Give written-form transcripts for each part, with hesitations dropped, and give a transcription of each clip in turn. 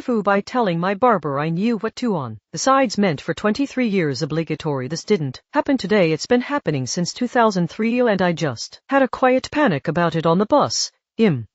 TIFU by telling my barber I knew what to on. The sides meant for 23 years obligatory. This didn't happen today. It's been happening since 2003 and I just had a quiet panic about it on the bus.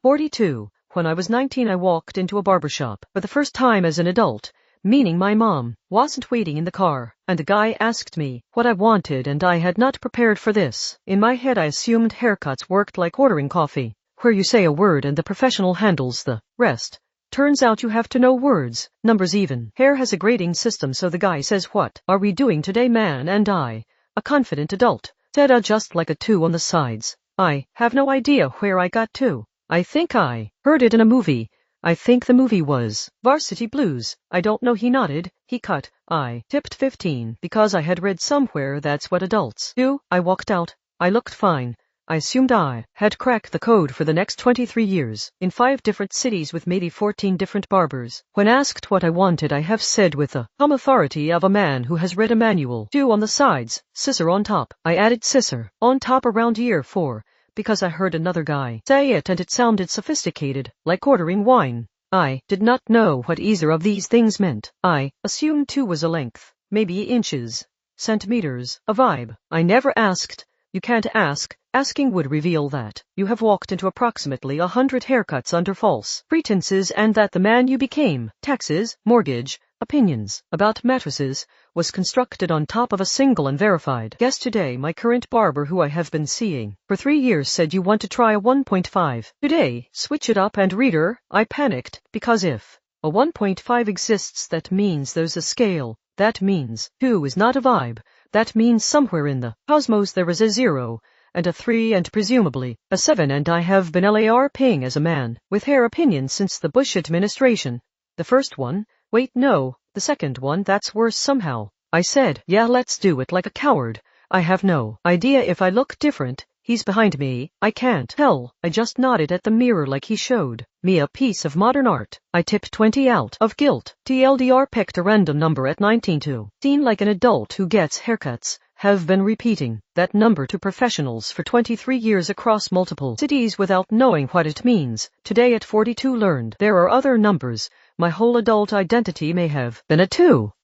42. When I was 19 I walked into a barbershop for the first time as an adult, meaning my mom wasn't waiting in the car, and the guy asked me what I wanted and I had not prepared for this. In my head I assumed haircuts worked like ordering coffee, where you say a word and the professional handles the rest. Turns out you have to know words, numbers even. Hair has a grading system, so the guy says, "What are we doing today, man?" And I, a confident adult, said just like a 2 on the sides. I have no idea where I got to. I think I heard it in a movie. I think the movie was Varsity Blues. I don't know. He nodded. He cut. I tipped 15 because I had read somewhere that's what adults do. I walked out. I looked fine. I assumed I had cracked the code for the next 23 years, in 5 different cities with maybe 14 different barbers. When asked what I wanted, I have said with the calm authority of a man who has read a manual. 2 on the sides, scissor on top. I added scissor on top around year 4, because I heard another guy say it and it sounded sophisticated, like ordering wine. I did not know what either of these things meant. I assumed 2 was a length, maybe inches, centimeters, a vibe. I never asked. You can't ask. Asking would reveal that you have walked into approximately 100 haircuts under false pretenses and that the man you became, taxes, mortgage, opinions about mattresses, was constructed on top of a single and verified guess. Today my current barber, who I have been seeing for 3 years, said you want to try a 1.5. Today, switch it up. And reader, I panicked, because if a 1.5 exists, that means there's a scale. That means 2 is not a vibe. That means somewhere in the cosmos there is a 0 and a 3 and presumably a 7, and I have been LARPing as a man with hair opinions since the Bush administration. The first one, wait no, the second one, that's worse somehow. I said, yeah, let's do it, like a coward. I have no idea if I look different. He's behind me. I can't tell. I just nodded at the mirror like he showed me a piece of modern art. I tipped 20 out of guilt. TLDR picked a random number at 19 to seem like an adult who gets haircuts. Have been repeating that number to professionals for 23 years across multiple cities without knowing what it means. Today at 42 learned there are other numbers. My whole adult identity may have been a 2.